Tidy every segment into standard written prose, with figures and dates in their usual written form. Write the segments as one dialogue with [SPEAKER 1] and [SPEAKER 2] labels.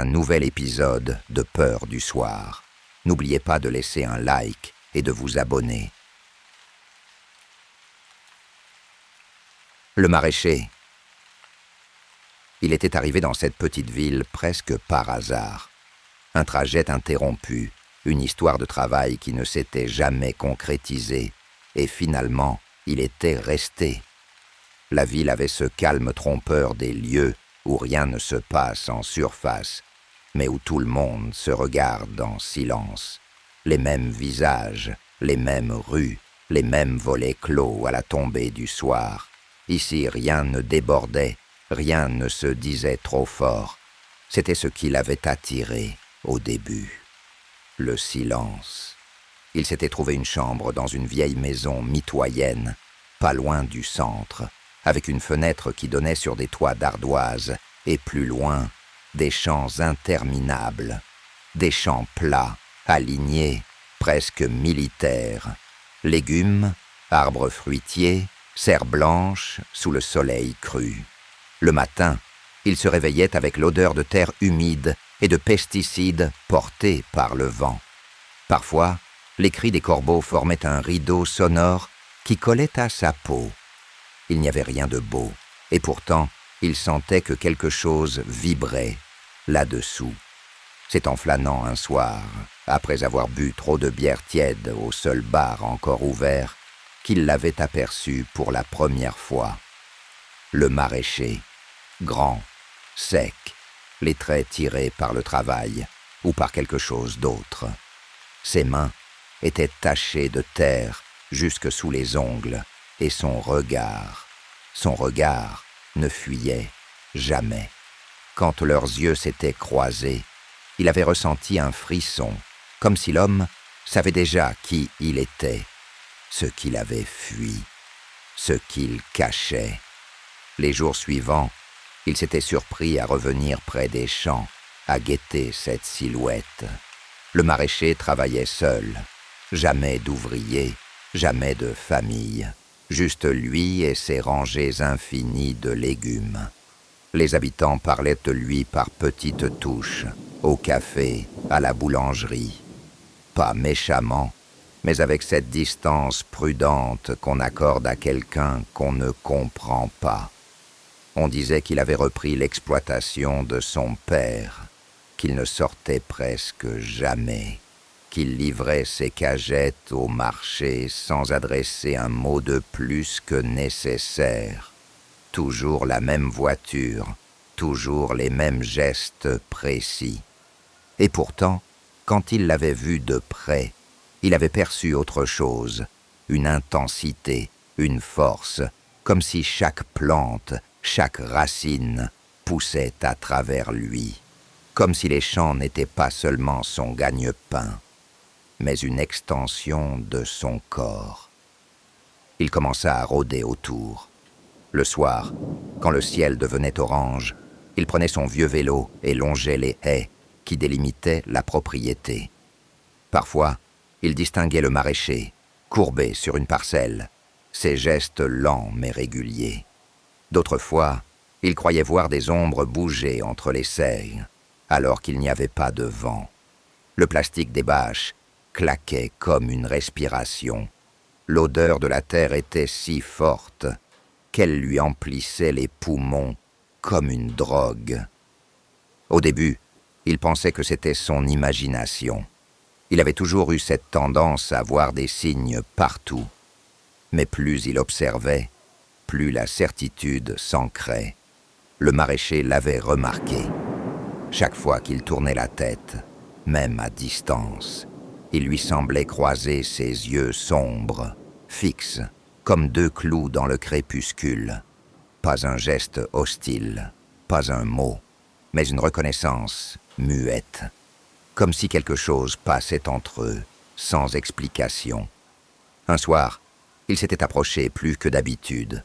[SPEAKER 1] un nouvel épisode de Peur du soir. N'oubliez pas de laisser un like et de vous abonner. Le maraîcher. Il était arrivé dans cette petite ville presque par hasard. Un trajet interrompu, une histoire de travail qui ne s'était jamais concrétisée, et finalement, il était resté. La ville avait ce calme trompeur des lieux où rien ne se passe en surface, mais où tout le monde se regarde en silence. Les mêmes visages, les mêmes rues, les mêmes volets clos à la tombée du soir. Ici, rien ne débordait, rien ne se disait trop fort. C'était ce qui l'avait attiré au début. Le silence. Il s'était trouvé une chambre dans une vieille maison mitoyenne, pas loin du centre, avec une fenêtre qui donnait sur des toits d'ardoise, et plus loin, des champs interminables, des champs plats, alignés, presque militaires. Légumes, arbres fruitiers, serres blanches sous le soleil cru. Le matin, il se réveillait avec l'odeur de terre humide et de pesticides portés par le vent. Parfois, les cris des corbeaux formaient un rideau sonore qui collait à sa peau. Il n'y avait rien de beau, et pourtant, il sentait que quelque chose vibrait là-dessous. C'est en flânant un soir, après avoir bu trop de bière tiède au seul bar encore ouvert, qu'il l'avait aperçu pour la première fois. Le maraîcher, grand, sec, les traits tirés par le travail ou par quelque chose d'autre. Ses mains étaient tachées de terre jusque sous les ongles, et son regard ne fuyait jamais. Quand leurs yeux s'étaient croisés, il avait ressenti un frisson, comme si l'homme savait déjà qui il était, ce qu'il avait fui, ce qu'il cachait. Les jours suivants, il s'était surpris à revenir près des champs, à guetter cette silhouette. Le maraîcher travaillait seul, jamais d'ouvriers, jamais de famille, juste lui et ses rangées infinies de légumes. Les habitants parlaient de lui par petites touches, au café, à la boulangerie. Pas méchamment, mais avec cette distance prudente qu'on accorde à quelqu'un qu'on ne comprend pas. On disait qu'il avait repris l'exploitation de son père, qu'il ne sortait presque jamais, qu'il livrait ses cagettes au marché sans adresser un mot de plus que nécessaire. Toujours la même voiture, toujours les mêmes gestes précis. Et pourtant, quand il l'avait vu de près, il avait perçu autre chose, une intensité, une force, comme si chaque plante, chaque racine poussait à travers lui, comme si les champs n'étaient pas seulement son gagne-pain, mais une extension de son corps. Il commença à rôder autour. Le soir, quand le ciel devenait orange, il prenait son vieux vélo et longeait les haies qui délimitaient la propriété. Parfois, il distinguait le maraîcher, courbé sur une parcelle, ses gestes lents mais réguliers. D'autres fois, il croyait voir des ombres bouger entre les serres, alors qu'il n'y avait pas de vent. Le plastique des bâches claquait comme une respiration. L'odeur de la terre était si forte qu'elle lui emplissait les poumons comme une drogue. Au début, il pensait que c'était son imagination. Il avait toujours eu cette tendance à voir des signes partout. Mais plus il observait, plus la certitude s'ancrait. Le maraîcher l'avait remarqué. Chaque fois qu'il tournait la tête, même à distance, il lui semblait croiser ses yeux sombres, fixes, comme deux clous dans le crépuscule. Pas un geste hostile, pas un mot, mais une reconnaissance muette, comme si quelque chose passait entre eux, sans explication. Un soir, il s'était approché plus que d'habitude.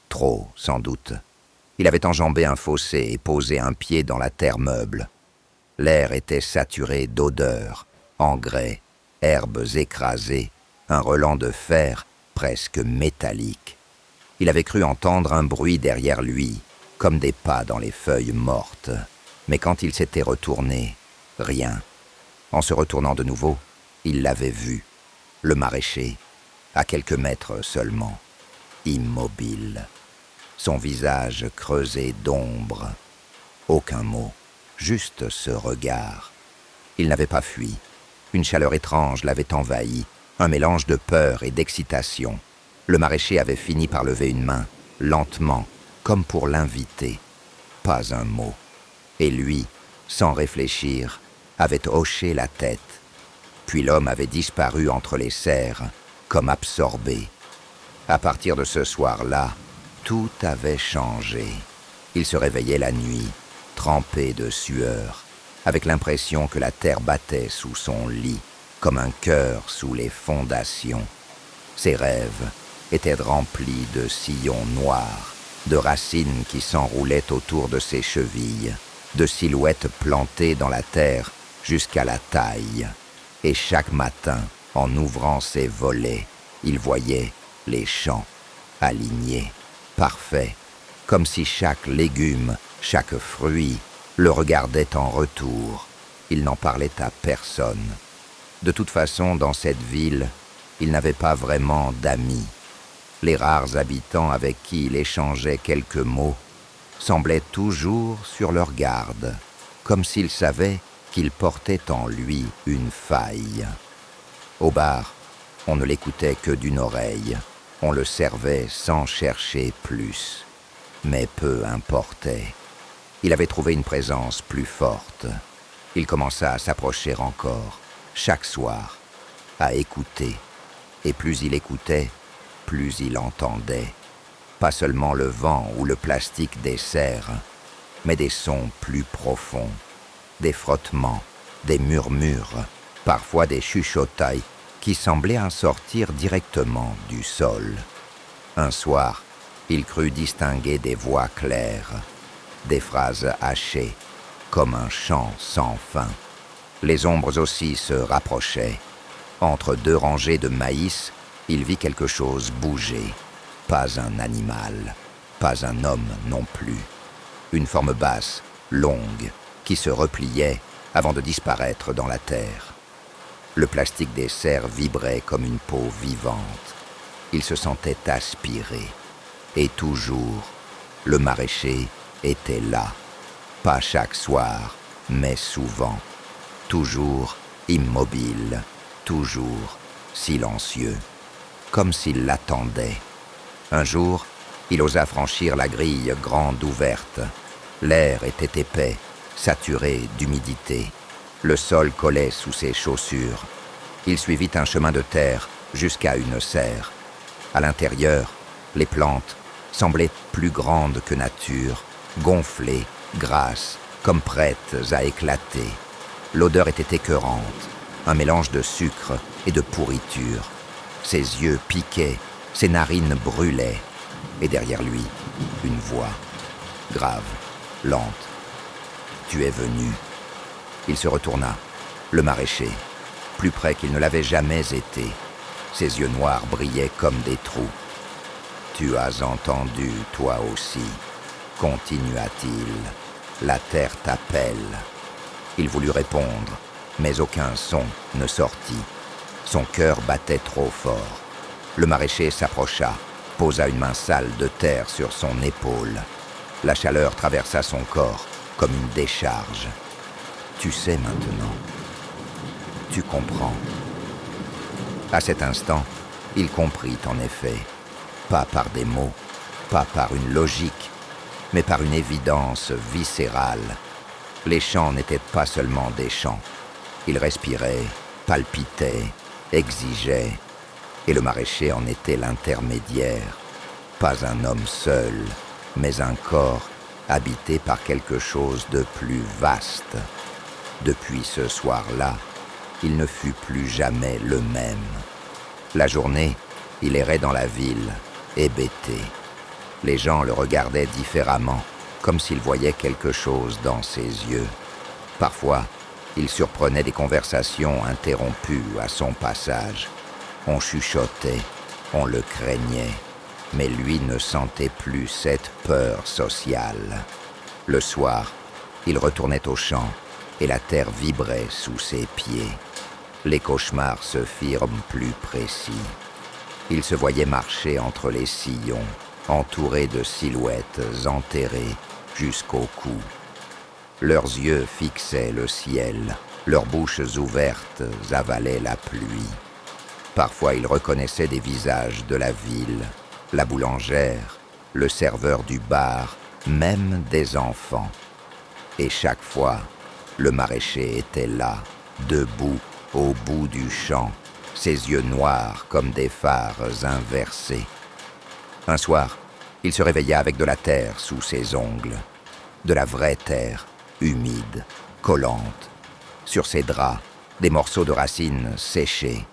[SPEAKER 1] Trop, sans doute. Il avait enjambé un fossé et posé un pied dans la terre meuble. L'air était saturé d'odeurs, engrais, herbes écrasées, un relent de fer presque métallique. Il avait cru entendre un bruit derrière lui, comme des pas dans les feuilles mortes. Mais quand il s'était retourné, rien. En se retournant de nouveau, il l'avait vu, le maraîcher, à quelques mètres seulement, immobile, son visage creusé d'ombre. Aucun mot, juste ce regard. Il n'avait pas fui. Une chaleur étrange l'avait envahi, un mélange de peur et d'excitation. Le maraîcher avait fini par lever une main, lentement, comme pour l'inviter. Pas un mot. Et lui, sans réfléchir, avait hoché la tête. Puis l'homme avait disparu entre les serres, comme absorbé. À partir de ce soir-là, tout avait changé. Il se réveillait la nuit, trempé de sueur, avec l'impression que la terre battait sous son lit, comme un cœur sous les fondations. Ses rêves étaient remplis de sillons noirs, de racines qui s'enroulaient autour de ses chevilles, de silhouettes plantées dans la terre jusqu'à la taille. Et chaque matin, en ouvrant ses volets, il voyait les champs, alignés, parfaits, comme si chaque légume, chaque fruit, le regardait en retour. Il n'en parlait à personne. De toute façon, dans cette ville, il n'avait pas vraiment d'amis. Les rares habitants avec qui il échangeait quelques mots semblaient toujours sur leur garde, comme s'ils savaient qu'il portait en lui une faille. Au bar, on ne l'écoutait que d'une oreille. On le servait sans chercher plus. Mais peu importait. Il avait trouvé une présence plus forte. Il commença à s'approcher encore, chaque soir, à écouter. Et plus il écoutait, plus il entendait. Pas seulement le vent ou le plastique des serres, mais des sons plus profonds. Des frottements, des murmures, parfois des chuchotailles qui semblaient en sortir directement du sol. Un soir, il crut distinguer des voix claires, des phrases hachées, comme un chant sans fin. Les ombres aussi se rapprochaient. Entre deux rangées de maïs, il vit quelque chose bouger. Pas un animal, pas un homme non plus. Une forme basse, longue, qui se repliait avant de disparaître dans la terre. Le plastique des serres vibrait comme une peau vivante. Il se sentait aspiré. Et toujours, le maraîcher était là. Pas chaque soir, mais souvent. Toujours immobile, toujours silencieux, comme s'il l'attendait. Un jour, il osa franchir la grille grande ouverte. L'air était épais, saturé d'humidité. Le sol collait sous ses chaussures. Il suivit un chemin de terre jusqu'à une serre. À l'intérieur, les plantes semblaient plus grandes que nature, gonflées, grasses, comme prêtes à éclater. L'odeur était écœurante, un mélange de sucre et de pourriture. Ses yeux piquaient, ses narines brûlaient. Et derrière lui, une voix, grave, lente. « Tu es venu ». Il se retourna, le maraîcher, plus près qu'il ne l'avait jamais été. Ses yeux noirs brillaient comme des trous. « Tu as entendu, toi aussi », continua-t-il. « La terre t'appelle. » Il voulut répondre, mais aucun son ne sortit. Son cœur battait trop fort. Le maraîcher s'approcha, posa une main sale de terre sur son épaule. La chaleur traversa son corps comme une décharge. « Tu sais maintenant. Tu comprends. » À cet instant, il comprit en effet, pas par des mots, pas par une logique, mais par une évidence viscérale. Les chants n'étaient pas seulement des chants. Ils respiraient, palpitaient, exigeaient, et le maraîcher en était l'intermédiaire. Pas un homme seul, mais un corps habité par quelque chose de plus vaste. Depuis ce soir-là, il ne fut plus jamais le même. La journée, il errait dans la ville, hébété. Les gens le regardaient différemment, comme s'ils voyaient quelque chose dans ses yeux. Parfois, il surprenait des conversations interrompues à son passage. On chuchotait, on le craignait, mais lui ne sentait plus cette peur sociale. Le soir, Il retournait au champ, et la terre vibrait sous ses pieds. Les cauchemars se firent plus précis. Il se voyait marcher entre les sillons, entouré de silhouettes enterrées jusqu'au cou. Leurs yeux fixaient le ciel, leurs bouches ouvertes avalaient la pluie. Parfois, il reconnaissait des visages de la ville, la boulangère, le serveur du bar, même des enfants. Et chaque fois, le maraîcher était là, debout, au bout du champ, ses yeux noirs comme des phares inversés. Un soir, il se réveilla avec de la terre sous ses ongles, de la vraie terre, humide, collante. Sur ses draps, des morceaux de racines séchés.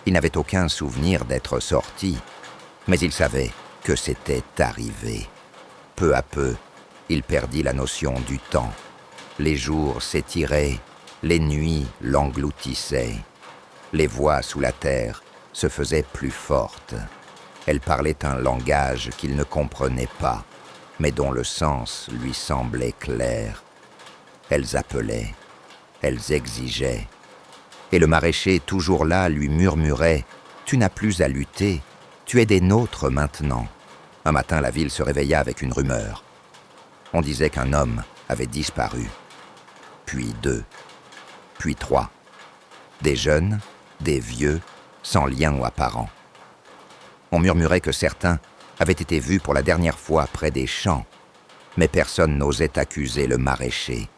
[SPEAKER 1] Il n'avait aucun souvenir d'être sorti, mais il savait que c'était arrivé. Peu à peu, il perdit la notion du temps. Les jours s'étiraient, les nuits l'engloutissaient. Les voix sous la terre se faisaient plus fortes. Elles parlaient un langage qu'il ne comprenait pas, mais dont le sens lui semblait clair. Elles appelaient, elles exigeaient. Et le maraîcher, toujours là, lui murmurait « Tu n'as plus à lutter, tu es des nôtres maintenant ». Un matin, la ville se réveilla avec une rumeur. On disait qu'un homme avait disparu. Puis 2, puis 3. Des jeunes, des vieux, sans lien apparent. On murmurait que certains avaient été vus pour la dernière fois près des champs, mais personne n'osait accuser le maraîcher.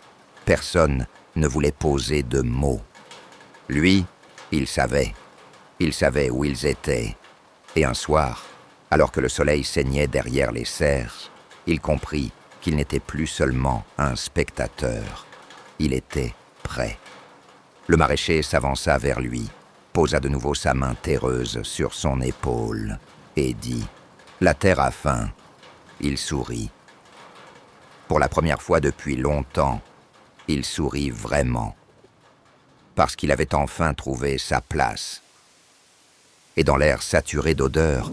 [SPEAKER 1] Personne ne voulait poser de mots. Lui, il savait où ils étaient. Et un soir, alors que le soleil saignait derrière les cerfs, il comprit qu'il n'était plus seulement un spectateur. Il était prêt. Le maraîcher s'avança vers lui, posa de nouveau sa main terreuse sur son épaule et dit « La terre a faim ». Il sourit. Pour la première fois depuis longtemps, il sourit vraiment. Parce qu'il avait enfin trouvé sa place. Et dans l'air saturé d'odeurs,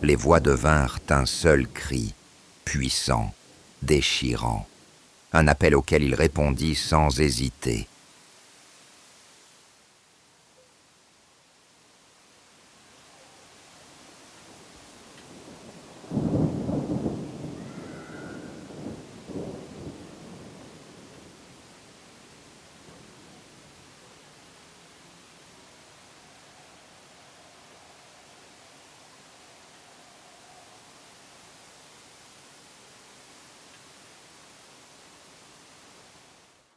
[SPEAKER 1] les voix devinrent un seul cri, puissant, déchirant. Un appel auquel il répondit sans hésiter.